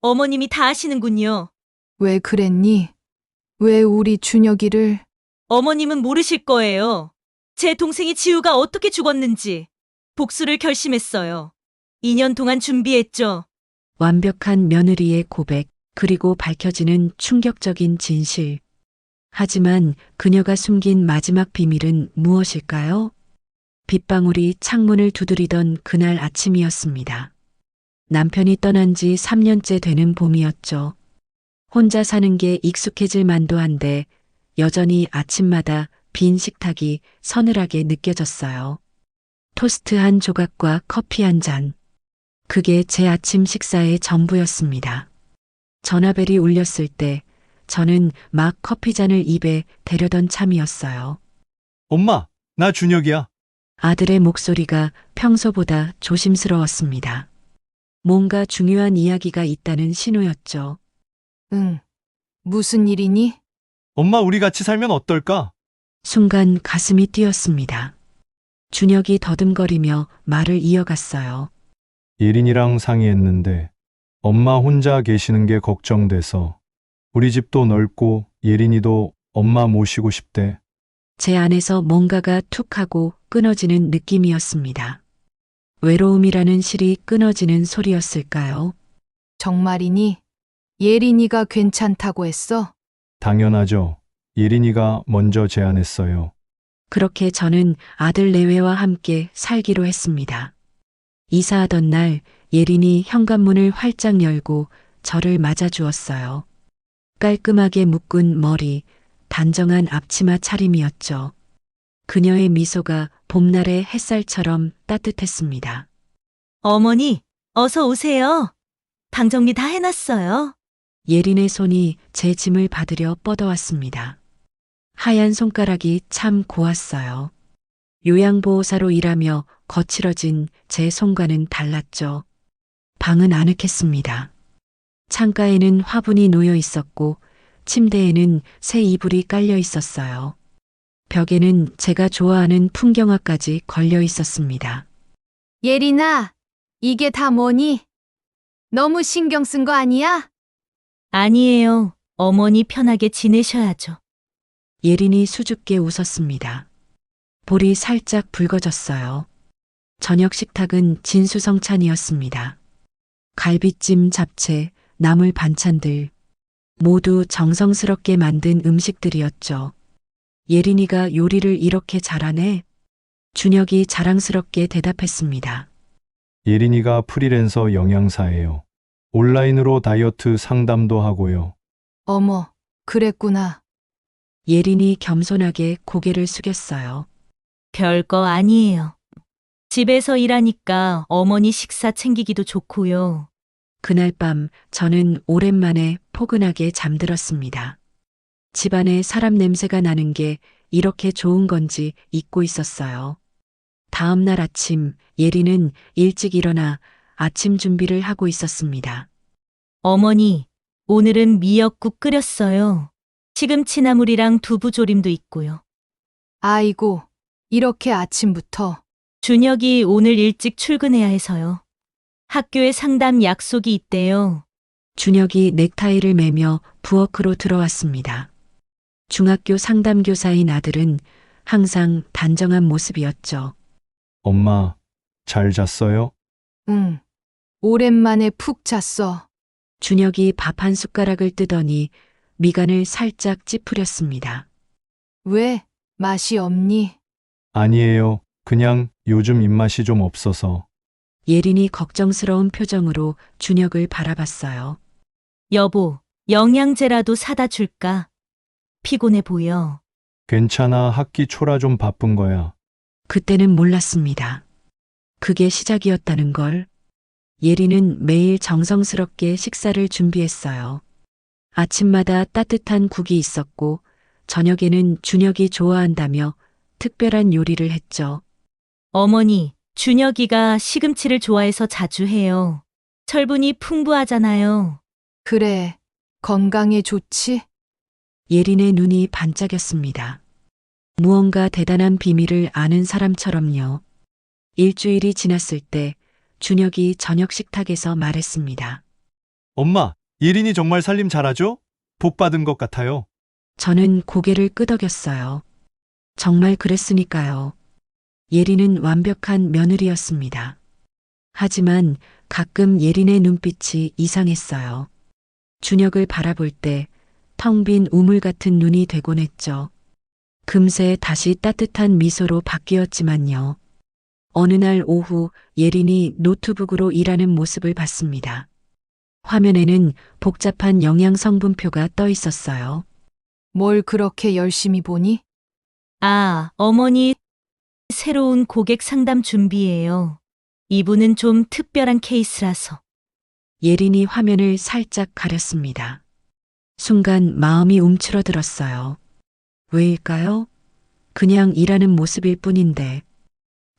어머님이 다 아시는군요. 왜 그랬니? 왜 우리 준혁이를? 어머님은 모르실 거예요. 제 동생이 지우가 어떻게 죽었는지. 복수를 결심했어요. 2년 동안 준비했죠. 완벽한 며느리의 고백, 그리고 밝혀지는 충격적인 진실. 하지만 그녀가 숨긴 마지막 비밀은 무엇일까요? 빗방울이 창문을 두드리던 그날 아침이었습니다. 남편이 떠난 지 3년째 되는 봄이었죠. 혼자 사는 게 익숙해질 만도 한데 여전히 아침마다 빈 식탁이 서늘하게 느껴졌어요. 토스트 한 조각과 커피 한 잔. 그게 제 아침 식사의 전부였습니다. 전화벨이 울렸을 때 저는 막 커피 잔을 입에 대려던 참이었어요. 엄마, 나 준혁이야. 아들의 목소리가 평소보다 조심스러웠습니다. 뭔가 중요한 이야기가 있다는 신호였죠. 응. 무슨 일이니? 엄마, 우리 같이 살면 어떨까? 순간 가슴이 뛰었습니다. 준혁이 더듬거리며 말을 이어갔어요. 예린이랑 상의했는데 엄마 혼자 계시는 게 걱정돼서 우리 집도 넓고 예린이도 엄마 모시고 싶대. 제 안에서 뭔가가 툭 하고 끊어지는 느낌이었습니다. 외로움이라는 실이 끊어지는 소리였을까요? 정말이니? 예린이가 괜찮다고 했어? 당연하죠. 예린이가 먼저 제안했어요. 그렇게 저는 아들 내외와 함께 살기로 했습니다. 이사하던 날 예린이 현관문을 활짝 열고 저를 맞아주었어요. 깔끔하게 묶은 머리, 단정한 앞치마 차림이었죠. 그녀의 미소가 봄날의 햇살처럼 따뜻했습니다. 어머니, 어서 오세요. 방 정리 다 해놨어요. 예린의 손이 제 짐을 받으려 뻗어왔습니다. 하얀 손가락이 참 고왔어요. 요양보호사로 일하며 거칠어진 제 손과는 달랐죠. 방은 아늑했습니다. 창가에는 화분이 놓여 있었고 침대에는 새 이불이 깔려 있었어요. 벽에는 제가 좋아하는 풍경화까지 걸려 있었습니다. 예린아, 이게 다 뭐니? 너무 신경 쓴 거 아니야? 아니에요. 어머니 편하게 지내셔야죠. 예린이 수줍게 웃었습니다. 볼이 살짝 붉어졌어요. 저녁 식탁은 진수성찬이었습니다. 갈비찜, 잡채, 나물 반찬들 모두 정성스럽게 만든 음식들이었죠. 예린이가 요리를 이렇게 잘하네? 준혁이 자랑스럽게 대답했습니다. 예린이가 프리랜서 영양사예요. 온라인으로 다이어트 상담도 하고요. 어머, 그랬구나. 예린이 겸손하게 고개를 숙였어요. 별거 아니에요. 집에서 일하니까 어머니 식사 챙기기도 좋고요. 그날 밤 저는 오랜만에 포근하게 잠들었습니다. 집안에 사람 냄새가 나는 게 이렇게 좋은 건지 잊고 있었어요. 다음 날 아침 예린은 일찍 일어나 아침 준비를 하고 있었습니다. 어머니, 오늘은 미역국 끓였어요. 시금치나물이랑 두부조림도 있고요. 아이고, 이렇게 아침부터. 준혁이 오늘 일찍 출근해야 해서요. 학교에 상담 약속이 있대요. 준혁이 넥타이를 매며 부엌으로 들어왔습니다. 중학교 상담교사인 아들은 항상 단정한 모습이었죠. 엄마, 잘 잤어요? 응. 오랜만에 푹 잤어. 준혁이 밥 한 숟가락을 뜨더니 미간을 살짝 찌푸렸습니다. 왜? 맛이 없니? 아니에요. 그냥 요즘 입맛이 좀 없어서. 예린이 걱정스러운 표정으로 준혁을 바라봤어요. 여보, 영양제라도 사다 줄까? 피곤해 보여. 괜찮아. 학기 초라 좀 바쁜 거야. 그때는 몰랐습니다. 그게 시작이었다는 걸. 예린은 매일 정성스럽게 식사를 준비했어요. 아침마다 따뜻한 국이 있었고 저녁에는 준혁이 좋아한다며 특별한 요리를 했죠. 어머니, 준혁이가 시금치를 좋아해서 자주 해요. 철분이 풍부하잖아요. 그래, 건강에 좋지? 예린의 눈이 반짝였습니다. 무언가 대단한 비밀을 아는 사람처럼요. 일주일이 지났을 때 준혁이 저녁 식탁에서 말했습니다. 엄마, 예린이 정말 살림 잘하죠? 복 받은 것 같아요. 저는 고개를 끄덕였어요. 정말 그랬으니까요. 예린은 완벽한 며느리였습니다. 하지만 가끔 예린의 눈빛이 이상했어요. 준혁을 바라볼 때 텅 빈 우물 같은 눈이 되곤 했죠. 금세 다시 따뜻한 미소로 바뀌었지만요. 어느 날 오후 예린이 노트북으로 일하는 모습을 봤습니다. 화면에는 복잡한 영양 성분표가 떠 있었어요. 뭘 그렇게 열심히 보니? 아, 어머니, 새로운 고객 상담 준비예요. 이분은 좀 특별한 케이스라서. 예린이 화면을 살짝 가렸습니다. 순간 마음이 움츠러들었어요. 왜일까요? 그냥 일하는 모습일 뿐인데.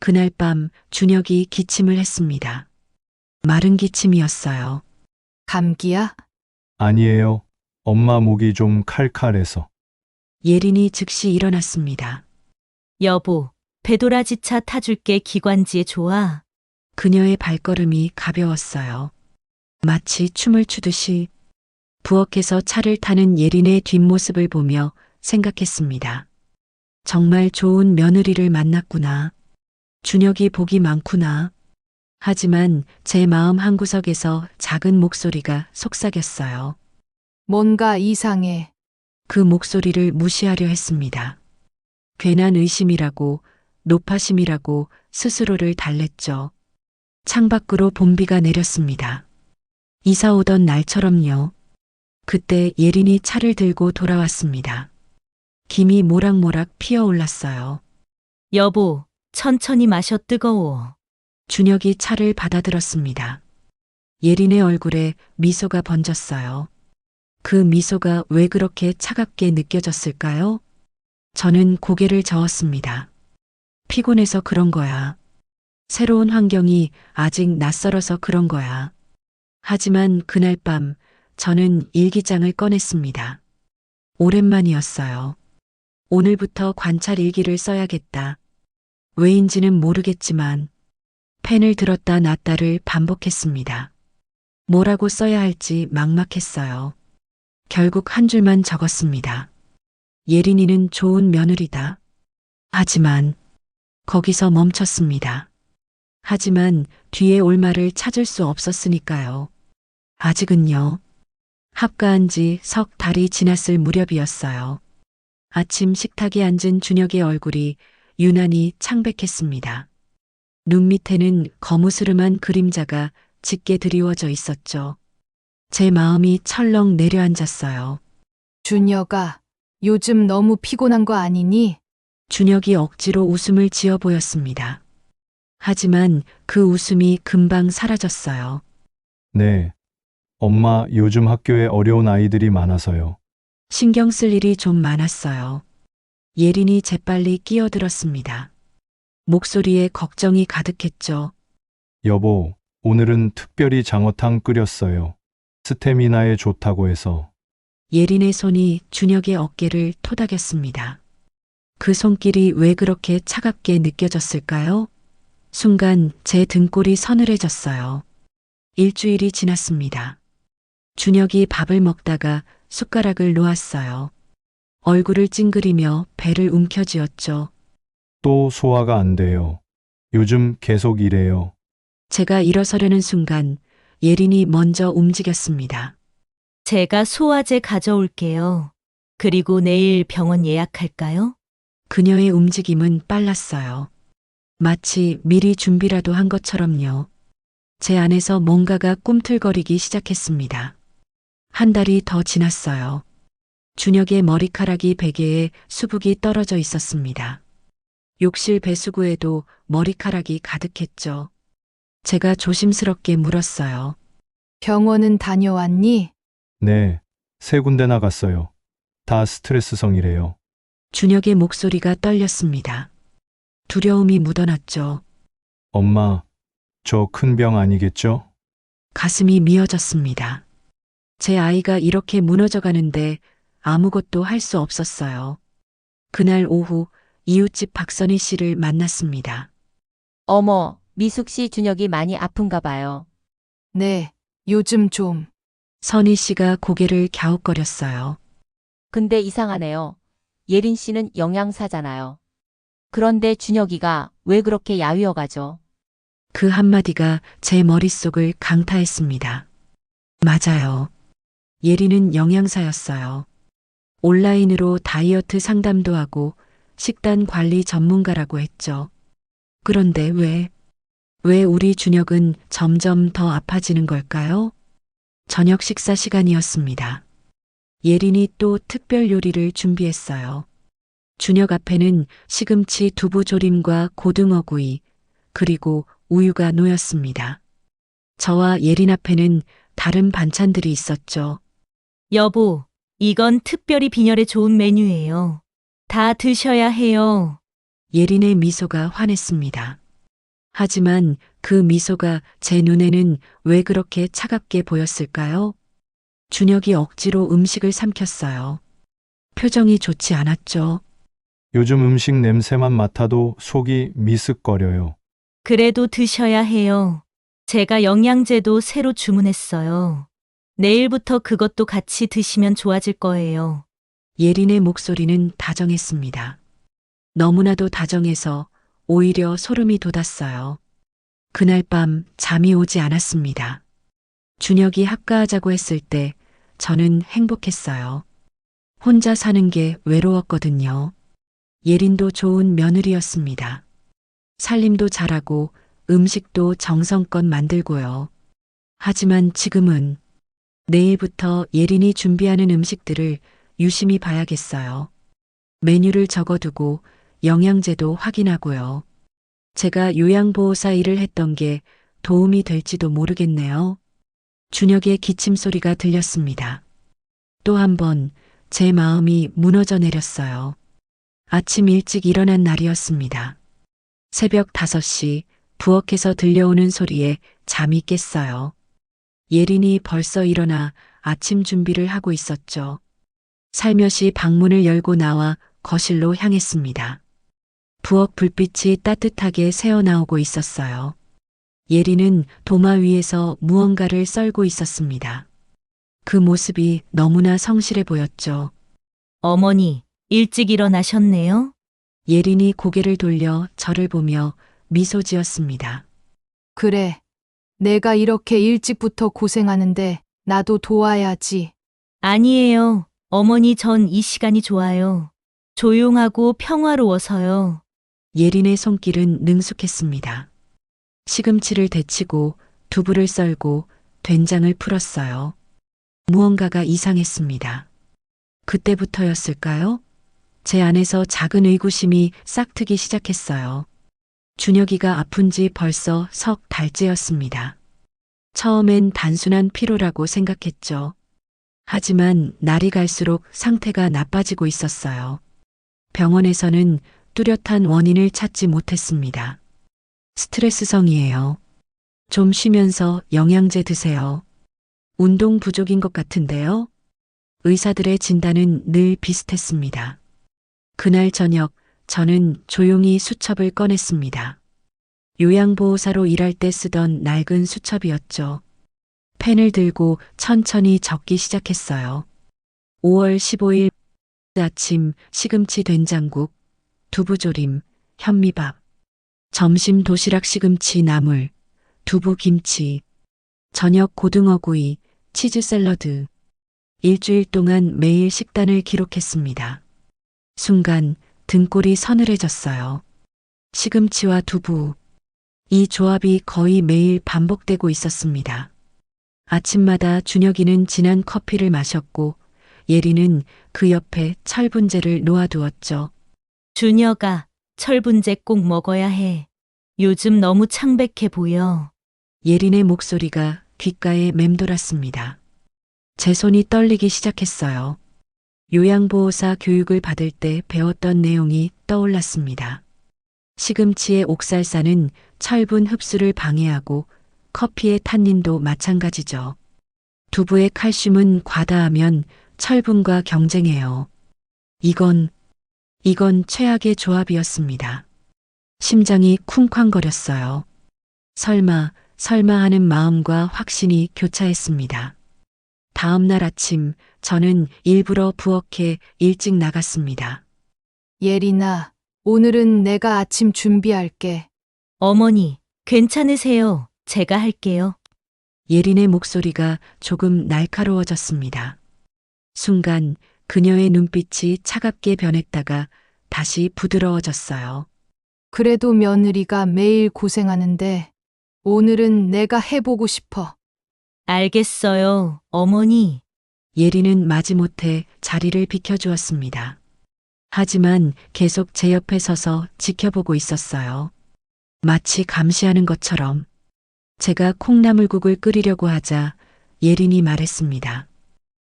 그날 밤 준혁이 기침을 했습니다. 마른 기침이었어요. 감기야? 아니에요. 엄마 목이 좀 칼칼해서. 예린이 즉시 일어났습니다. 여보, 배도라지차 타줄게. 기관지에 좋아. 그녀의 발걸음이 가벼웠어요. 마치 춤을 추듯이 부엌에서 차를 타는 예린의 뒷모습을 보며 생각했습니다. 정말 좋은 며느리를 만났구나. 준혁이 복이 많구나. 하지만 제 마음 한구석에서 작은 목소리가 속삭였어요. 뭔가 이상해. 그 목소리를 무시하려 했습니다. 괜한 의심이라고, 노파심이라고 스스로를 달랬죠. 창밖으로 봄비가 내렸습니다. 이사 오던 날처럼요. 그때 예린이 차를 들고 돌아왔습니다. 김이 모락모락 피어올랐어요. 여보, 천천히 마셔. 뜨거워. 준혁이 차를 받아들었습니다. 예린의 얼굴에 미소가 번졌어요. 그 미소가 왜 그렇게 차갑게 느껴졌을까요? 저는 고개를 저었습니다. 피곤해서 그런 거야. 새로운 환경이 아직 낯설어서 그런 거야. 하지만 그날 밤 저는 일기장을 꺼냈습니다. 오랜만이었어요. 오늘부터 관찰 일기를 써야겠다. 왜인지는 모르겠지만 펜을 들었다 놨다를 반복했습니다. 뭐라고 써야 할지 막막했어요. 결국 한 줄만 적었습니다. 예린이는 좋은 며느리다. 하지만 거기서 멈췄습니다. 하지만 뒤에 올 말을 찾을 수 없었으니까요. 아직은요. 합가한 지 석 달이 지났을 무렵이었어요. 아침 식탁에 앉은 준혁의 얼굴이 유난히 창백했습니다. 눈 밑에는 거무스름한 그림자가 짙게 드리워져 있었죠. 제 마음이 철렁 내려앉았어요. 준혁아, 요즘 너무 피곤한 거 아니니? 준혁이 억지로 웃음을 지어 보였습니다. 하지만 그 웃음이 금방 사라졌어요. 네. 엄마, 요즘 학교에 어려운 아이들이 많아서요. 신경 쓸 일이 좀 많았어요. 예린이 재빨리 끼어들었습니다. 목소리에 걱정이 가득했죠. 여보, 오늘은 특별히 장어탕 끓였어요. 스태미나에 좋다고 해서. 예린의 손이 준혁의 어깨를 토닥였습니다. 그 손길이 왜 그렇게 차갑게 느껴졌을까요? 순간 제 등골이 서늘해졌어요. 일주일이 지났습니다. 준혁이 밥을 먹다가 숟가락을 놓았어요. 얼굴을 찡그리며 배를 움켜쥐었죠. 또 소화가 안 돼요. 요즘 계속 이래요. 제가 일어서려는 순간 예린이 먼저 움직였습니다. 제가 소화제 가져올게요. 그리고 내일 병원 예약할까요? 그녀의 움직임은 빨랐어요. 마치 미리 준비라도 한 것처럼요. 제 안에서 뭔가가 꿈틀거리기 시작했습니다. 한 달이 더 지났어요. 준혁의 머리카락이 베개에 수북이 떨어져 있었습니다. 욕실 배수구에도 머리카락이 가득했죠. 제가 조심스럽게 물었어요. 병원은 다녀왔니? 네. 3군데나 갔어요. 다 스트레스성이래요. 준혁의 목소리가 떨렸습니다. 두려움이 묻어났죠. 엄마, 저 큰 병 아니겠죠? 가슴이 미어졌습니다. 제 아이가 이렇게 무너져 가는데 아무것도 할 수 없었어요. 그날 오후 이웃집 박선희 씨를 만났습니다. 어머, 미숙 씨 준혁이 많이 아픈가 봐요. 네, 요즘 좀. 선희 씨가 고개를 갸웃거렸어요. 근데 이상하네요. 예린 씨는 영양사잖아요. 그런데 준혁이가 왜 그렇게 야위어 가죠? 그 한마디가 제 머릿속을 강타했습니다. 맞아요. 예린은 영양사였어요. 온라인으로 다이어트 상담도 하고 식단 관리 전문가라고 했죠. 그런데 왜 우리 준혁은 점점 더 아파지는 걸까요? 저녁 식사 시간이었습니다. 예린이 또 특별 요리를 준비했어요. 준혁 앞에는 시금치 두부조림과 고등어구이, 그리고 우유가 놓였습니다. 저와 예린 앞에는 다른 반찬들이 있었죠. 여보, 이건 특별히 빈혈에 좋은 메뉴예요. 다 드셔야 해요. 예린의 미소가 환했습니다. 하지만 그 미소가 제 눈에는 왜 그렇게 차갑게 보였을까요? 준혁이 억지로 음식을 삼켰어요. 표정이 좋지 않았죠. 요즘 음식 냄새만 맡아도 속이 미쓱거려요. 그래도 드셔야 해요. 제가 영양제도 새로 주문했어요. 내일부터 그것도 같이 드시면 좋아질 거예요. 예린의 목소리는 다정했습니다. 너무나도 다정해서 오히려 소름이 돋았어요. 그날 밤 잠이 오지 않았습니다. 준혁이 합가하자고 했을 때 저는 행복했어요. 혼자 사는 게 외로웠거든요. 예린도 좋은 며느리였습니다. 살림도 잘하고 음식도 정성껏 만들고요. 하지만 지금은 내일부터 예린이 준비하는 음식들을 유심히 봐야겠어요. 메뉴를 적어두고 영양제도 확인하고요. 제가 요양보호사 일을 했던 게 도움이 될지도 모르겠네요. 준혁의 기침 소리가 들렸습니다. 또 한 번 제 마음이 무너져 내렸어요. 아침 일찍 일어난 날이었습니다. 새벽 5시 부엌에서 들려오는 소리에 잠이 깼어요. 예린이 벌써 일어나 아침 준비를 하고 있었죠. 살며시 방문을 열고 나와 거실로 향했습니다. 부엌 불빛이 따뜻하게 새어나오고 있었어요. 예린은 도마 위에서 무언가를 썰고 있었습니다. 그 모습이 너무나 성실해 보였죠. 어머니, 일찍 일어나셨네요? 예린이 고개를 돌려 저를 보며 미소 지었습니다. 그래. 내가 이렇게 일찍부터 고생하는데 나도 도와야지. 아니에요. 어머니 전 이 시간이 좋아요. 조용하고 평화로워서요. 예린의 손길은 능숙했습니다. 시금치를 데치고 두부를 썰고 된장을 풀었어요. 무언가가 이상했습니다. 그때부터였을까요? 제 안에서 작은 의구심이 싹트기 시작했어요. 준혁이가 아픈 지 벌써 석 달째였습니다. 처음엔 단순한 피로라고 생각했죠. 하지만 날이 갈수록 상태가 나빠지고 있었어요. 병원에서는 뚜렷한 원인을 찾지 못했습니다. 스트레스성이에요. 좀 쉬면서 영양제 드세요. 운동 부족인 것 같은데요? 의사들의 진단은 늘 비슷했습니다. 그날 저녁 저는 조용히 수첩을 꺼냈습니다. 요양보호사로 일할 때 쓰던 낡은 수첩이었죠. 펜을 들고 천천히 적기 시작했어요. 5월 15일 아침 시금치 된장국, 두부조림, 현미밥, 점심 도시락 시금치 나물, 두부김치, 저녁 고등어구이, 치즈 샐러드. 일주일 동안 매일 식단을 기록했습니다. 순간 등골이 서늘해졌어요. 시금치와 두부. 이 조합이 거의 매일 반복되고 있었습니다. 아침마다 준혁이는 진한 커피를 마셨고 예리는 그 옆에 철분제를 놓아두었죠. 준혁아, 철분제 꼭 먹어야 해. 요즘 너무 창백해 보여. 예린의 목소리가 귓가에 맴돌았습니다. 제 손이 떨리기 시작했어요. 요양보호사 교육을 받을 때 배웠던 내용이 떠올랐습니다. 시금치의 옥살사는 철분 흡수를 방해하고 커피의 탄닌도 마찬가지죠. 두부의 칼슘은 과다하면 철분과 경쟁해요. 이건 최악의 조합이었습니다. 심장이 쿵쾅거렸어요. 설마 하는 마음과 확신이 교차했습니다. 다음 날 아침 저는 일부러 부엌에 일찍 나갔습니다. 예린아, 오늘은 내가 아침 준비할게. 어머니, 괜찮으세요? 제가 할게요. 예린의 목소리가 조금 날카로워졌습니다. 순간 그녀의 눈빛이 차갑게 변했다가 다시 부드러워졌어요. 그래도 며느리가 매일 고생하는데 오늘은 내가 해보고 싶어. 알겠어요, 어머니. 예린은 마지못해 자리를 비켜주었습니다. 하지만 계속 제 옆에 서서 지켜보고 있었어요. 마치 감시하는 것처럼. 제가 콩나물국을 끓이려고 하자 예린이 말했습니다.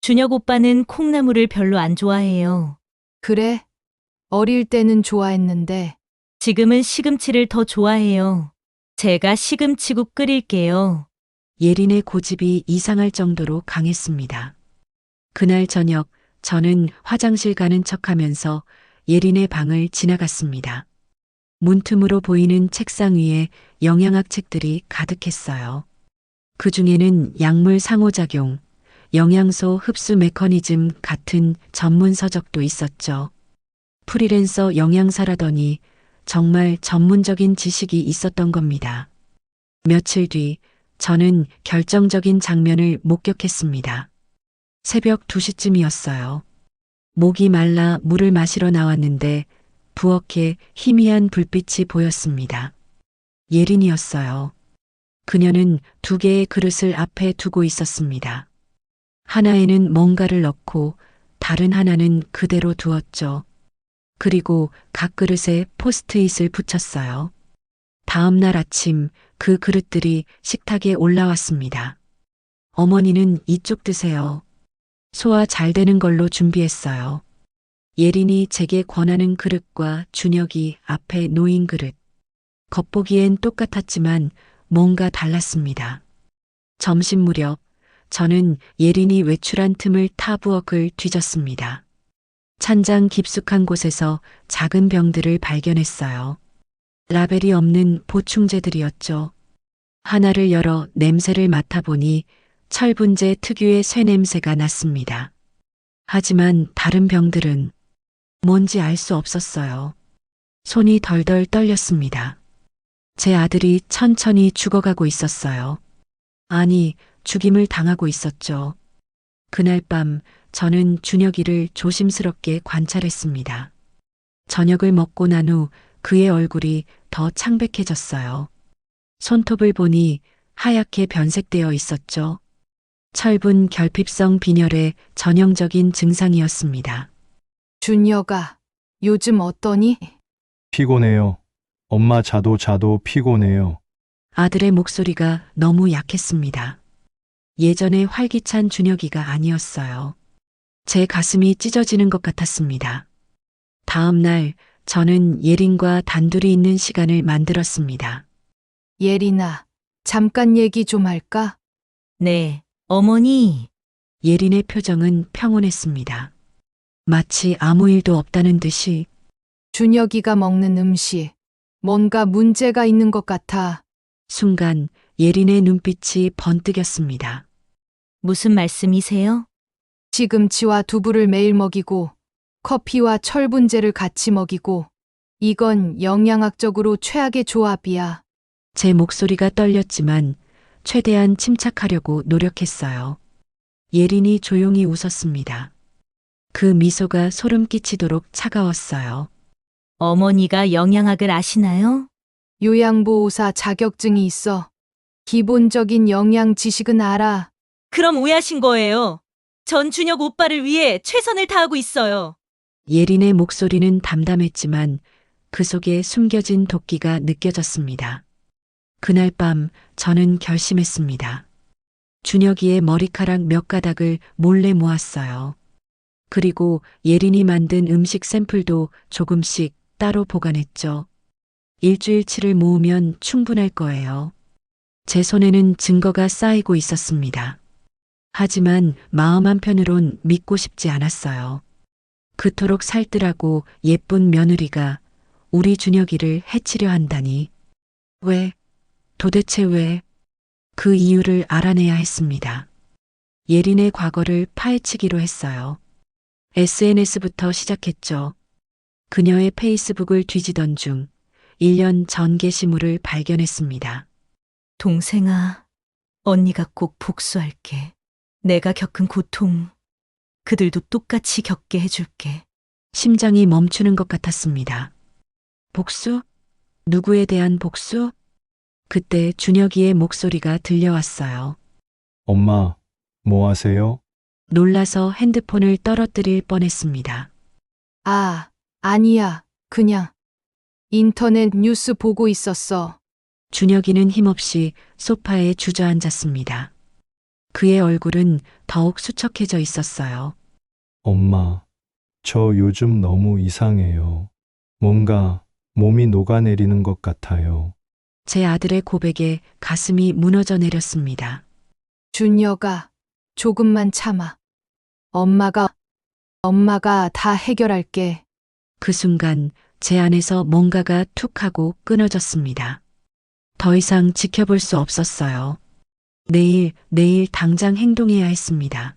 준혁 오빠는 콩나물을 별로 안 좋아해요. 그래? 어릴 때는 좋아했는데 지금은 시금치를 더 좋아해요. 제가 시금치국 끓일게요. 예린의 고집이 이상할 정도로 강했습니다. 그날 저녁 저는 화장실 가는 척하면서 예린의 방을 지나갔습니다. 문틈으로 보이는 책상 위에 영양학 책들이 가득했어요. 그 중에는 약물 상호작용, 영양소 흡수 메커니즘 같은 전문 서적도 있었죠. 프리랜서 영양사라더니 정말 전문적인 지식이 있었던 겁니다. 며칠 뒤 저는 결정적인 장면을 목격했습니다. 새벽 2시쯤이었어요. 목이 말라 물을 마시러 나왔는데 부엌에 희미한 불빛이 보였습니다. 예린이었어요. 그녀는 2개의 그릇을 앞에 두고 있었습니다. 하나에는 뭔가를 넣고 다른 하나는 그대로 두었죠. 그리고 각 그릇에 포스트잇을 붙였어요. 다음 날 아침 그 그릇들이 식탁에 올라왔습니다. 어머니는 이쪽 드세요. 소화 잘 되는 걸로 준비했어요. 예린이 제게 권하는 그릇과 준혁이 앞에 놓인 그릇. 겉보기엔 똑같았지만 뭔가 달랐습니다. 점심 무렵 저는 예린이 외출한 틈을 타 부엌을 뒤졌습니다. 찬장 깊숙한 곳에서 작은 병들을 발견했어요. 라벨이 없는 보충제들이었죠. 하나를 열어 냄새를 맡아보니 철분제 특유의 쇠냄새가 났습니다. 하지만 다른 병들은 뭔지 알 수 없었어요. 손이 덜덜 떨렸습니다. 제 아들이 천천히 죽어가고 있었어요. 아니, 죽임을 당하고 있었죠. 그날 밤 저는 준혁이를 조심스럽게 관찰했습니다. 저녁을 먹고 난 후 그의 얼굴이 더 창백해졌어요. 손톱을 보니 하얗게 변색되어 있었죠. 철분 결핍성 빈혈의 전형적인 증상이었습니다. 준혁아, 요즘 어떠니? 피곤해요. 엄마 자도 피곤해요. 아들의 목소리가 너무 약했습니다. 예전의 활기찬 준혁이가 아니었어요. 제 가슴이 찢어지는 것 같았습니다. 다음 날 저는 예린과 단둘이 있는 시간을 만들었습니다. 예린아, 잠깐 얘기 좀 할까? 네, 어머니. 예린의 표정은 평온했습니다. 마치 아무 일도 없다는 듯이. 준혁이가 먹는 음식, 뭔가 문제가 있는 것 같아. 순간 예린의 눈빛이 번뜩였습니다. 무슨 말씀이세요? 시금치와 두부를 매일 먹이고 커피와 철분제를 같이 먹이고 이건 영양학적으로 최악의 조합이야. 제 목소리가 떨렸지만 최대한 침착하려고 노력했어요. 예린이 조용히 웃었습니다. 그 미소가 소름 끼치도록 차가웠어요. 어머니가 영양학을 아시나요? 요양보호사 자격증이 있어. 기본적인 영양 지식은 알아. 그럼 오해하신 거예요. 전 준혁 오빠를 위해 최선을 다하고 있어요. 예린의 목소리는 담담했지만 그 속에 숨겨진 도끼가 느껴졌습니다. 그날 밤 저는 결심했습니다. 준혁이의 머리카락 몇 가닥을 몰래 모았어요. 그리고 예린이 만든 음식 샘플도 조금씩 따로 보관했죠. 일주일치를 모으면 충분할 거예요. 제 손에는 증거가 쌓이고 있었습니다. 하지만 마음 한편으론 믿고 싶지 않았어요. 그토록 살뜰하고 예쁜 며느리가 우리 준혁이를 해치려 한다니. 왜? 도대체 왜? 그 이유를 알아내야 했습니다. 예린의 과거를 파헤치기로 했어요. SNS부터 시작했죠. 그녀의 페이스북을 뒤지던 중 1년 전 게시물을 발견했습니다. 동생아, 언니가 꼭 복수할게. 내가 겪은 고통, 그들도 똑같이 겪게 해줄게. 심장이 멈추는 것 같았습니다. 복수? 누구에 대한 복수? 그때 준혁이의 목소리가 들려왔어요. 엄마, 뭐 하세요? 놀라서 핸드폰을 떨어뜨릴 뻔했습니다. 아, 아니야. 그냥 인터넷 뉴스 보고 있었어. 준혁이는 힘없이 소파에 주저앉았습니다. 그의 얼굴은 더욱 수척해져 있었어요. 엄마, 저 요즘 너무 이상해요. 뭔가 몸이 녹아내리는 것 같아요. 제 아들의 고백에 가슴이 무너져 내렸습니다. 준혁아, 조금만 참아. 엄마가 다 해결할게. 그 순간 제 안에서 뭔가가 툭 하고 끊어졌습니다. 더 이상 지켜볼 수 없었어요. 내일 당장 행동해야 했습니다.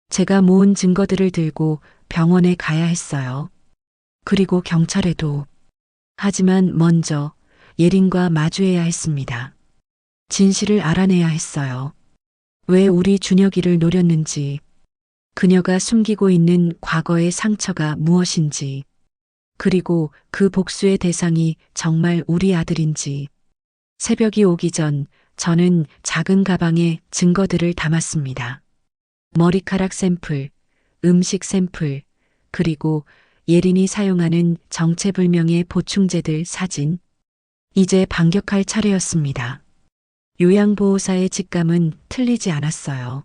제가 모은 증거들을 들고 병원에 가야 했어요. 그리고 경찰에도. 하지만 먼저 예린과 마주해야 했습니다. 진실을 알아내야 했어요. 왜 우리 준혁이를 노렸는지, 그녀가 숨기고 있는 과거의 상처가 무엇인지, 그리고 그 복수의 대상이 정말 우리 아들인지. 새벽이 오기 전 저는 작은 가방에 증거들을 담았습니다. 머리카락 샘플, 음식 샘플, 그리고 예린이 사용하는 정체불명의 보충제들 사진. 이제 반격할 차례였습니다. 요양보호사의 직감은 틀리지 않았어요.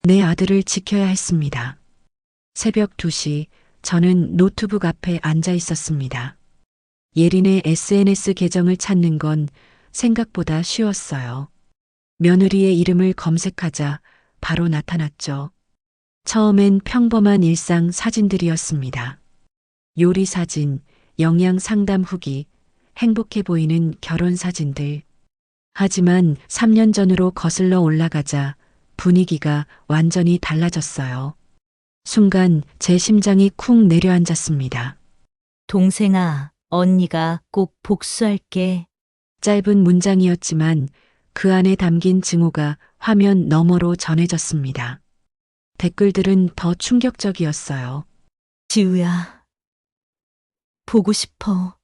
내 아들을 지켜야 했습니다. 새벽 2시 저는 노트북 앞에 앉아 있었습니다. 예린의 SNS 계정을 찾는 건 생각보다 쉬웠어요. 며느리의 이름을 검색하자 바로 나타났죠. 처음엔 평범한 일상 사진들이었습니다. 요리 사진, 영양 상담 후기, 행복해 보이는 결혼 사진들. 하지만 3년 전으로 거슬러 올라가자 분위기가 완전히 달라졌어요. 순간 제 심장이 쿵 내려앉았습니다. 동생아, 언니가 꼭 복수할게. 짧은 문장이었지만 그 안에 담긴 증오가 화면 너머로 전해졌습니다. 댓글들은 더 충격적이었어요. 지우야, 보고 싶어.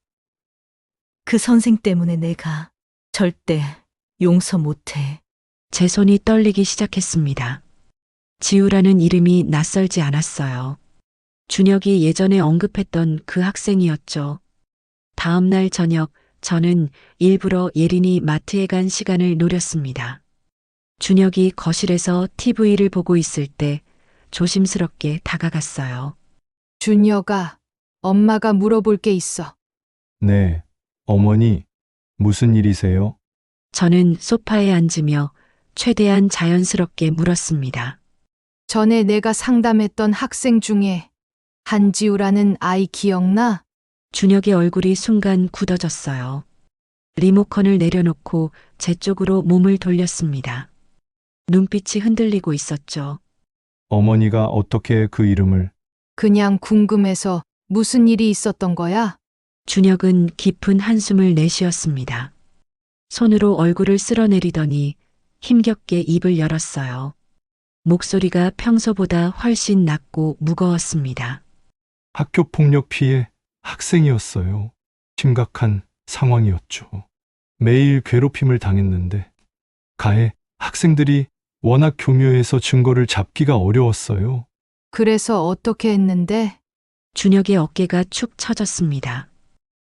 그 선생 때문에 내가 절대 용서 못해. 제 손이 떨리기 시작했습니다. 지우라는 이름이 낯설지 않았어요. 준혁이 예전에 언급했던 그 학생이었죠. 다음 날 저녁 저는 일부러 예린이 마트에 간 시간을 노렸습니다. 준혁이 거실에서 TV를 보고 있을 때 조심스럽게 다가갔어요. 준혁아, 엄마가 물어볼 게 있어. 네, 어머니, 무슨 일이세요? 저는 소파에 앉으며 최대한 자연스럽게 물었습니다. 전에 내가 상담했던 학생 중에 한지우라는 아이 기억나? 준혁의 얼굴이 순간 굳어졌어요. 리모컨을 내려놓고 제 쪽으로 몸을 돌렸습니다. 눈빛이 흔들리고 있었죠. 어머니가 어떻게 그 이름을? 그냥 궁금해서 무슨 일이 있었던 거야? 준혁은 깊은 한숨을 내쉬었습니다. 손으로 얼굴을 쓸어내리더니 힘겹게 입을 열었어요. 목소리가 평소보다 훨씬 낮고 무거웠습니다. 학교 폭력 피해 학생이었어요. 심각한 상황이었죠. 매일 괴롭힘을 당했는데 가해 학생들이 워낙 교묘해서 증거를 잡기가 어려웠어요. 그래서 어떻게 했는데? 준혁의 어깨가 축 처졌습니다.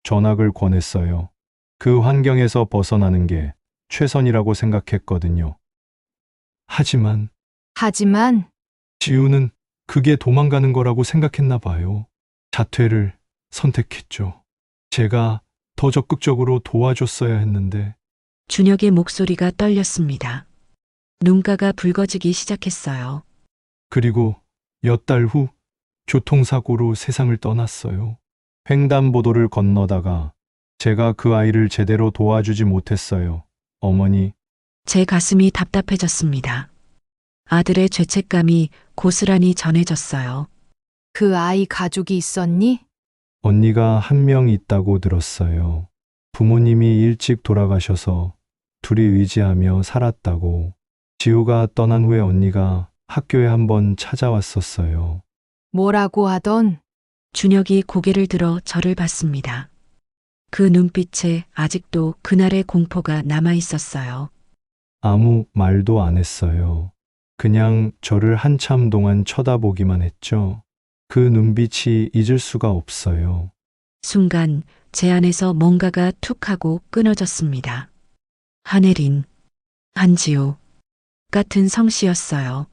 전학을 권했어요. 그 환경에서 벗어나는 게 최선이라고 생각했거든요. 하지만 하지만 지우는 그게 도망가는 거라고 생각했나 봐요. 자퇴를 선택했죠. 제가 더 적극적으로 도와줬어야 했는데 준혁의 목소리가 떨렸습니다. 눈가가 붉어지기 시작했어요. 그리고 몇 달 후 교통사고로 세상을 떠났어요. 횡단보도를 건너다가 제가 그 아이를 제대로 도와주지 못했어요. 어머니, 제 가슴이 답답해졌습니다. 아들의 죄책감이 고스란히 전해졌어요. 그 아이 가족이 있었니? 언니가 한 명 있다고 들었어요. 부모님이 일찍 돌아가셔서 둘이 의지하며 살았다고. 지우가 떠난 후에 언니가 학교에 한번 찾아왔었어요. 뭐라고 하던? 준혁이 고개를 들어 저를 봤습니다. 그 눈빛에 아직도 그날의 공포가 남아 있었어요. 아무 말도 안 했어요. 그냥 저를 한참 동안 쳐다보기만 했죠. 그 눈빛이 잊을 수가 없어요. 순간 제 안에서 뭔가가 툭 하고 끊어졌습니다. 한혜린, 한지우 같은 성씨였어요.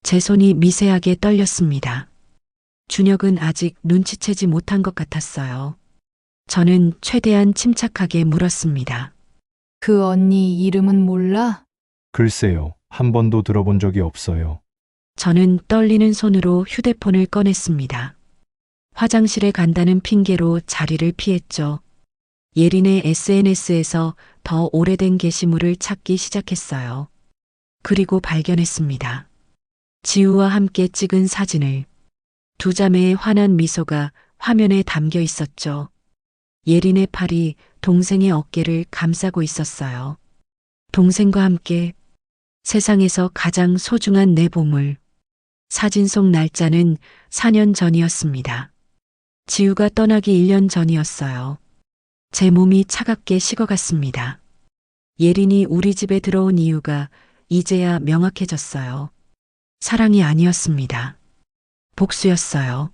제 손이 미세하게 떨렸습니다. 준혁은 아직 눈치채지 못한 것 같았어요. 저는 최대한 침착하게 물었습니다. 그 언니 이름은 몰라? 글쎄요, 한 번도 들어본 적이 없어요. 저는 떨리는 손으로 휴대폰을 꺼냈습니다. 화장실에 간다는 핑계로 자리를 피했죠. 예린의 SNS에서 더 오래된 게시물을 찾기 시작했어요. 그리고 발견했습니다. 지우와 함께 찍은 사진을. 두 자매의 환한 미소가 화면에 담겨 있었죠. 예린의 팔이 동생의 어깨를 감싸고 있었어요. 동생과 함께 세상에서 가장 소중한 내 보물. 사진 속 날짜는 4년 전이었습니다. 지우가 떠나기 1년 전이었어요. 제 몸이 차갑게 식어갔습니다. 예린이 우리 집에 들어온 이유가 이제야 명확해졌어요. 사랑이 아니었습니다. 복수였어요.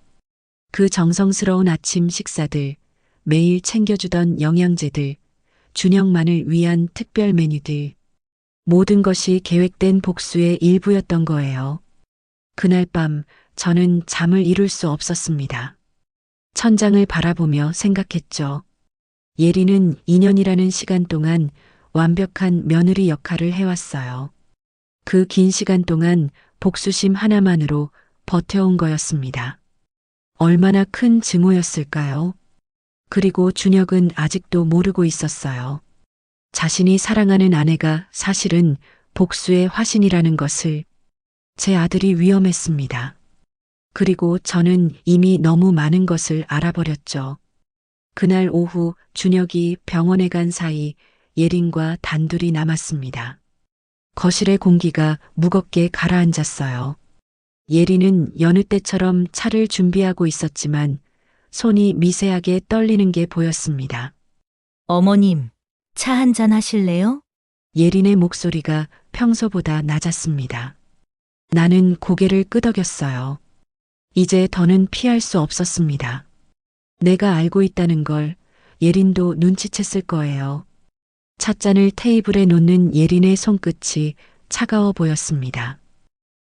그 정성스러운 아침 식사들, 매일 챙겨주던 영양제들, 준혁만을 위한 특별 메뉴들, 모든 것이 계획된 복수의 일부였던 거예요. 그날 밤 저는 잠을 이룰 수 없었습니다. 천장을 바라보며 생각했죠. 예린은 2년이라는 시간 동안 완벽한 며느리 역할을 해왔어요. 그 긴 시간 동안 복수심 하나만으로 버텨온 거였습니다. 얼마나 큰 증오였을까요? 그리고 준혁은 아직도 모르고 있었어요. 자신이 사랑하는 아내가 사실은 복수의 화신이라는 것을. 제 아들이 위험했습니다. 그리고 저는 이미 너무 많은 것을 알아버렸죠. 그날 오후 준혁이 병원에 간 사이 예린과 단둘이 남았습니다. 거실의 공기가 무겁게 가라앉았어요. 예린은 여느 때처럼 차를 준비하고 있었지만 손이 미세하게 떨리는 게 보였습니다. 어머님, 차 한잔 하실래요? 예린의 목소리가 평소보다 낮았습니다. 나는 고개를 끄덕였어요. 이제 더는 피할 수 없었습니다. 내가 알고 있다는 걸 예린도 눈치챘을 거예요. 찻잔을 테이블에 놓는 예린의 손끝이 차가워 보였습니다.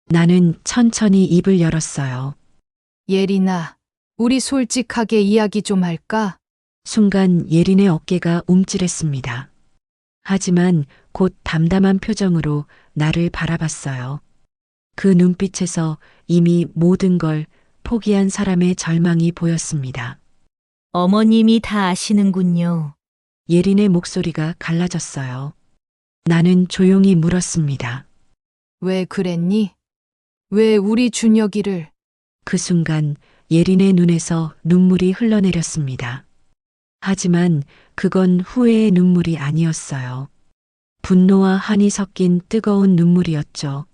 나는 천천히 입을 열었어요. 예린아, 우리 솔직하게 이야기 좀 할까? 순간 예린의 어깨가 움찔했습니다. 하지만 곧 담담한 표정으로 나를 바라봤어요. 그 눈빛에서 이미 모든 걸 포기한 사람의 절망이 보였습니다. 어머님이 다 아시는군요. 예린의 목소리가 갈라졌어요. 나는 조용히 물었습니다. 왜 그랬니? 왜 우리 준혁이를? 그 순간 예린의 눈에서 눈물이 흘러내렸습니다. 하지만 그건 후회의 눈물이 아니었어요. 분노와 한이 섞인 뜨거운 눈물이었죠.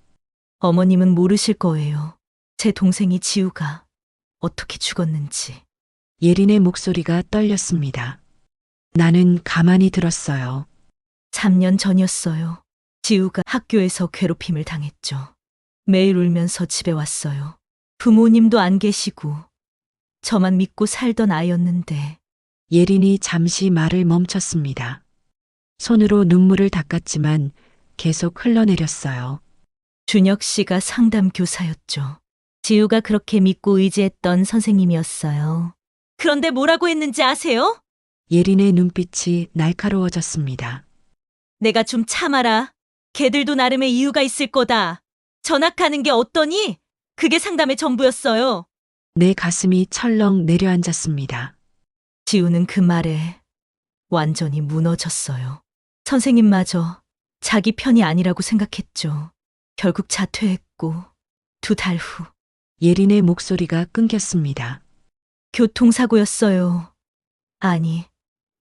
어머님은 모르실 거예요. 제 동생이 지우가 어떻게 죽었는지. 예린의 목소리가 떨렸습니다. 나는 가만히 들었어요. 3년 전이었어요. 지우가 학교에서 괴롭힘을 당했죠. 매일 울면서 집에 왔어요. 부모님도 안 계시고 저만 믿고 살던 아이였는데 예린이 잠시 말을 멈췄습니다. 손으로 눈물을 닦았지만 계속 흘러내렸어요. 준혁 씨가 상담 교사였죠. 지우가 그렇게 믿고 의지했던 선생님이었어요. 그런데 뭐라고 했는지 아세요? 예린의 눈빛이 날카로워졌습니다. 내가 좀 참아라. 걔들도 나름의 이유가 있을 거다. 전학하는 게 어떠니? 그게 상담의 전부였어요. 내 가슴이 철렁 내려앉았습니다. 지우는 그 말에 완전히 무너졌어요. 선생님마저 자기 편이 아니라고 생각했죠. 결국 자퇴했고 있고 2달 후 예린의 목소리가 끊겼습니다. 교통사고였어요. 아니,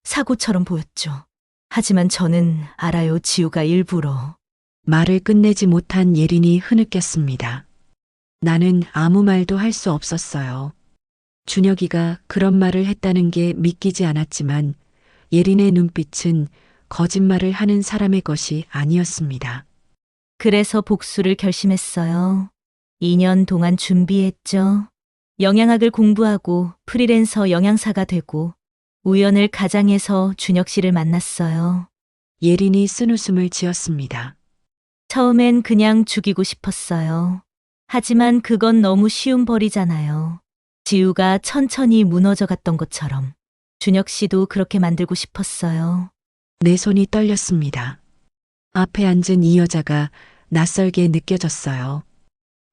사고처럼 보였죠. 하지만 저는 알아요. 지우가 일부러. 말을 끝내지 못한 예린이 흐느꼈습니다. 나는 아무 말도 할 수 없었어요. 준혁이가 그런 말을 했다는 게 믿기지 않았지만 예린의 눈빛은 거짓말을 하는 사람의 것이 아니었습니다. 그래서 복수를 결심했어요. 2년 동안 준비했죠. 영양학을 공부하고 프리랜서 영양사가 되고 우연을 가장해서 준혁 씨를 만났어요. 예린이 쓴웃음을 지었습니다. 처음엔 그냥 죽이고 싶었어요. 하지만 그건 너무 쉬운 벌이잖아요. 지우가 천천히 무너져 갔던 것처럼 준혁 씨도 그렇게 만들고 싶었어요. 내 손이 떨렸습니다. 앞에 앉은 이 여자가 낯설게 느껴졌어요.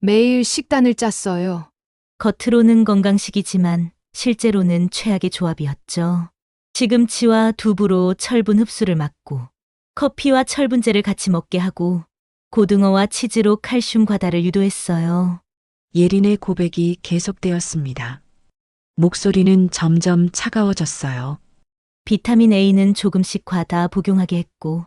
매일 식단을 짰어요. 겉으로는 건강식이지만 실제로는 최악의 조합이었죠. 시금치와 두부로 철분 흡수를 막고 커피와 철분제를 같이 먹게 하고 고등어와 치즈로 칼슘 과다를 유도했어요. 예린의 고백이 계속되었습니다. 목소리는 점점 차가워졌어요. 비타민 A는 조금씩 과다 복용하게 했고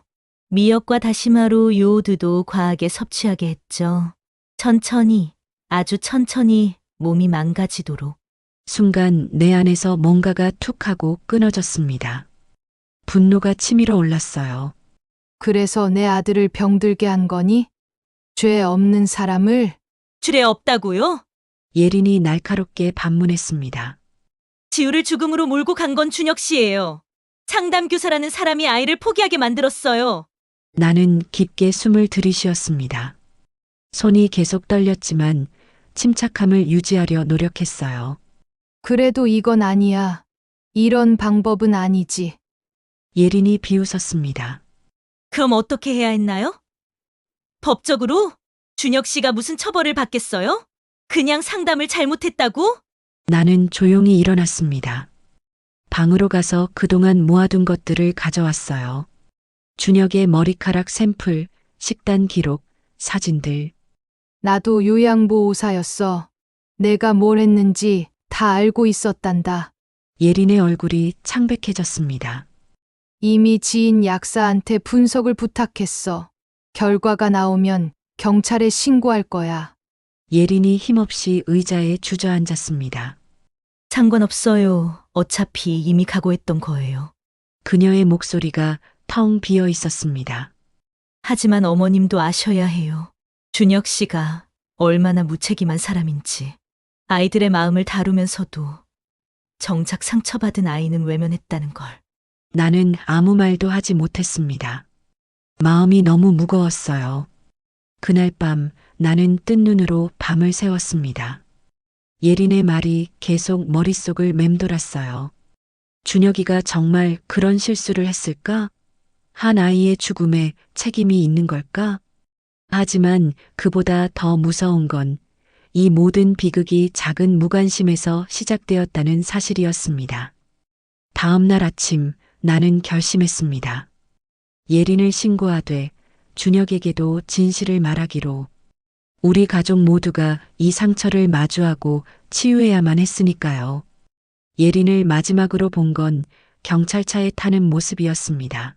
미역과 다시마로 요오드도 과하게 섭취하게 했죠. 천천히, 아주 천천히 몸이 망가지도록. 순간 내 안에서 뭔가가 툭 하고 끊어졌습니다. 분노가 치밀어 올랐어요. 그래서 내 아들을 병들게 한 거니? 죄 없는 사람을 줄에 없다고요? 예린이 날카롭게 반문했습니다. 지우를 죽음으로 몰고 간 건 준혁 씨예요. 상담교사라는 사람이 아이를 포기하게 만들었어요. 나는 깊게 숨을 들이쉬었습니다. 손이 계속 떨렸지만 침착함을 유지하려 노력했어요. 그래도 이건 아니야. 이런 방법은 아니지. 예린이 비웃었습니다. 그럼 어떻게 해야 했나요? 법적으로? 준혁 씨가 무슨 처벌을 받겠어요? 그냥 상담을 잘못했다고? 나는 조용히 일어났습니다. 방으로 가서 그동안 모아둔 것들을 가져왔어요. 준혁의 머리카락 샘플, 식단 기록, 사진들. 나도 요양보호사였어. 내가 뭘 했는지 다 알고 있었단다. 예린의 얼굴이 창백해졌습니다. 이미 지인 약사한테 분석을 부탁했어. 결과가 나오면 경찰에 신고할 거야. 예린이 힘없이 의자에 주저앉았습니다. 상관없어요. 어차피 이미 각오했던 거예요. 그녀의 목소리가 텅 비어 있었습니다. 하지만 어머님도 아셔야 해요. 준혁 씨가 얼마나 무책임한 사람인지. 아이들의 마음을 다루면서도 정작 상처받은 아이는 외면했다는 걸. 나는 아무 말도 하지 못했습니다. 마음이 너무 무거웠어요. 그날 밤 나는 뜬 눈으로 밤을 새웠습니다. 예린의 말이 계속 머릿속을 맴돌았어요. 준혁이가 정말 그런 실수를 했을까? 한 아이의 죽음에 책임이 있는 걸까? 하지만 그보다 더 무서운 건 이 모든 비극이 작은 무관심에서 시작되었다는 사실이었습니다. 다음 날 아침 나는 결심했습니다. 예린을 신고하되 준혁에게도 진실을 말하기로. 우리 가족 모두가 이 상처를 마주하고 치유해야만 했으니까요. 예린을 마지막으로 본 건 경찰차에 타는 모습이었습니다.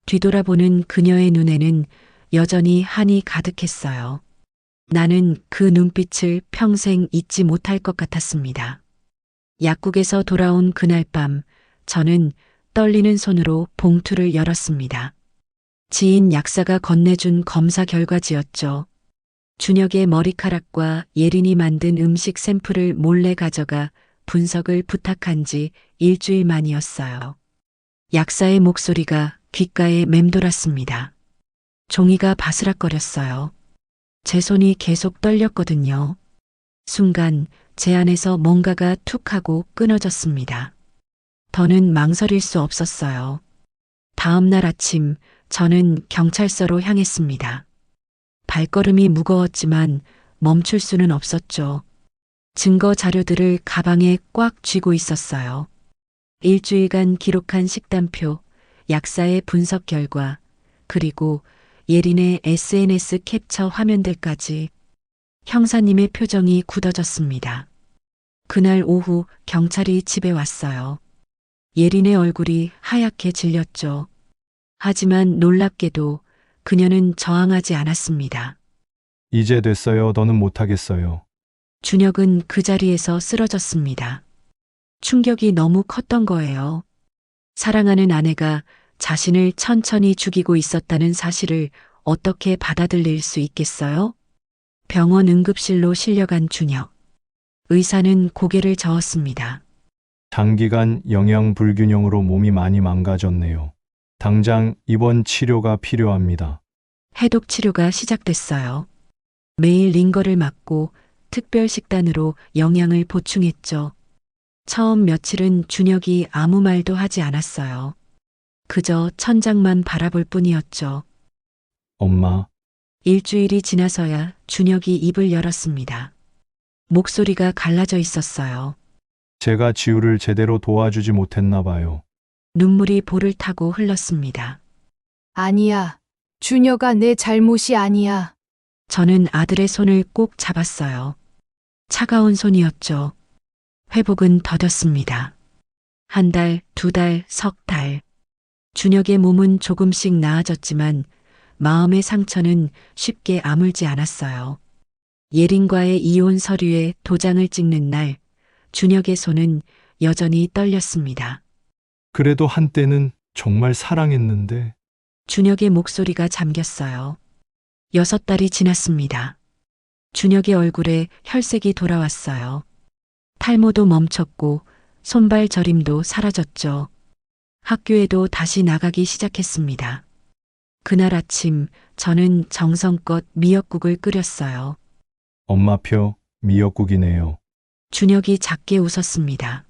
뒤돌아보는 그녀의 눈에는 여전히 한이 가득했어요. 나는 그 눈빛을 평생 잊지 못할 것 같았습니다. 약국에서 돌아온 그날 밤 저는 떨리는 손으로 봉투를 열었습니다. 지인 약사가 건네준 검사 결과지였죠. 준혁의 머리카락과 예린이 만든 음식 샘플을 몰래 가져가 분석을 부탁한 지 일주일 만이었어요. 약사의 목소리가 귓가에 맴돌았습니다. 종이가 바스락거렸어요. 제 손이 계속 떨렸거든요. 순간 제 안에서 뭔가가 툭 하고 끊어졌습니다. 더는 망설일 수 없었어요. 다음 날 아침 저는 경찰서로 향했습니다. 발걸음이 무거웠지만 멈출 수는 없었죠. 증거 자료들을 가방에 꽉 쥐고 있었어요. 일주일간 기록한 식단표, 약사의 분석 결과, 그리고 예린의 SNS 캡처 화면들까지. 형사님의 표정이 굳어졌습니다. 그날 오후 경찰이 집에 왔어요. 예린의 얼굴이 하얗게 질렸죠. 하지만 놀랍게도 그녀는 저항하지 않았습니다. 이제 됐어요. 너는 못하겠어요. 준혁은 그 자리에서 쓰러졌습니다. 충격이 너무 컸던 거예요. 사랑하는 아내가 자신을 천천히 죽이고 있었다는 사실을 어떻게 받아들일 수 있겠어요? 병원 응급실로 실려간 준혁. 의사는 고개를 저었습니다. 장기간 영양 불균형으로 몸이 많이 망가졌네요. 당장 입원 치료가 필요합니다. 해독 치료가 시작됐어요. 매일 링거를 맞고 특별 식단으로 영양을 보충했죠. 처음 며칠은 준혁이 아무 말도 하지 않았어요. 그저 천장만 바라볼 뿐이었죠. 엄마, 일주일이 지나서야 준혁이 입을 열었습니다. 목소리가 갈라져 있었어요. 제가 지우를 제대로 도와주지 못했나 봐요. 눈물이 볼을 타고 흘렀습니다. 아니야. 준혁아, 내 잘못이 아니야. 저는 아들의 손을 꼭 잡았어요. 차가운 손이었죠. 회복은 더뎠습니다. 한 달, 두 달, 석 달. 준혁의 몸은 조금씩 나아졌지만 마음의 상처는 쉽게 아물지 않았어요. 예린과의 이혼 서류에 도장을 찍는 날, 준혁의 손은 여전히 떨렸습니다. 그래도 한때는 정말 사랑했는데. 준혁의 목소리가 잠겼어요. 6달이 지났습니다. 준혁의 얼굴에 혈색이 돌아왔어요. 탈모도 멈췄고 손발 저림도 사라졌죠. 학교에도 다시 나가기 시작했습니다. 그날 아침 저는 정성껏 미역국을 끓였어요. 엄마표 미역국이네요. 준혁이 작게 웃었습니다.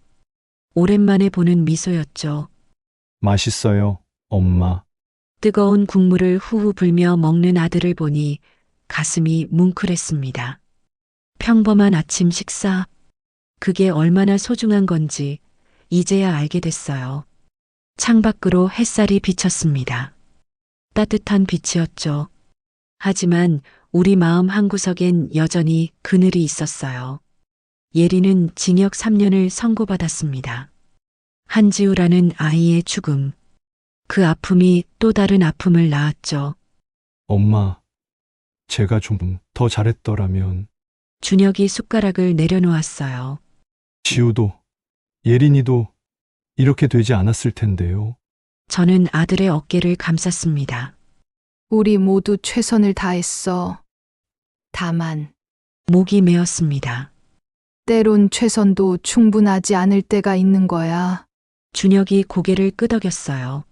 오랜만에 보는 미소였죠. 맛있어요, 엄마. 뜨거운 국물을 후후 불며 먹는 아들을 보니 가슴이 뭉클했습니다. 평범한 아침 식사. 그게 얼마나 소중한 건지 이제야 알게 됐어요. 창밖으로 햇살이 비쳤습니다. 따뜻한 빛이었죠. 하지만 우리 마음 한구석엔 여전히 그늘이 있었어요. 예린은 징역 3년을 선고받았습니다. 한지우라는 아이의 죽음. 그 아픔이 또 다른 아픔을 낳았죠. 엄마, 제가 좀 더 잘했더라면. 준혁이 숟가락을 내려놓았어요. 지우도, 예린이도 이렇게 되지 않았을 텐데요. 저는 아들의 어깨를 감쌌습니다. 우리 모두 최선을 다했어. 다만, 목이 메었습니다. 때론 최선도 충분하지 않을 때가 있는 거야. 준혁이 고개를 끄덕였어요.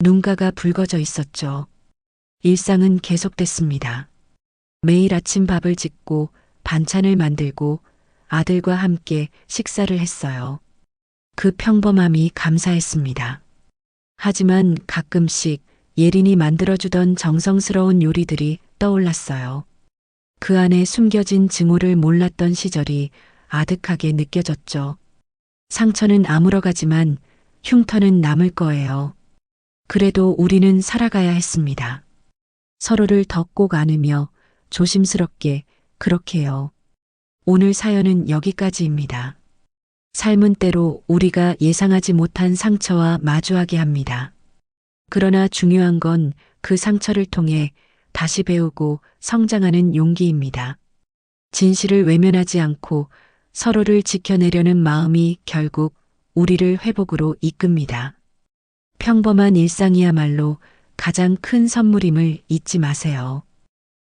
눈가가 붉어져 있었죠. 일상은 계속됐습니다. 매일 아침 밥을 짓고 반찬을 만들고 아들과 함께 식사를 했어요. 그 평범함이 감사했습니다. 하지만 가끔씩 예린이 만들어주던 정성스러운 요리들이 떠올랐어요. 그 안에 숨겨진 증오를 몰랐던 시절이 아득하게 느껴졌죠. 상처는 아물어가지만 흉터는 남을 거예요. 그래도 우리는 살아가야 했습니다. 서로를 더 꼭 안으며 조심스럽게 그렇게요. 오늘 사연은 여기까지입니다. 삶은 때로 우리가 예상하지 못한 상처와 마주하게 합니다. 그러나 중요한 건 그 상처를 통해 다시 배우고 성장하는 용기입니다. 진실을 외면하지 않고 서로를 지켜내려는 마음이 결국 우리를 회복으로 이끕니다. 평범한 일상이야말로 가장 큰 선물임을 잊지 마세요.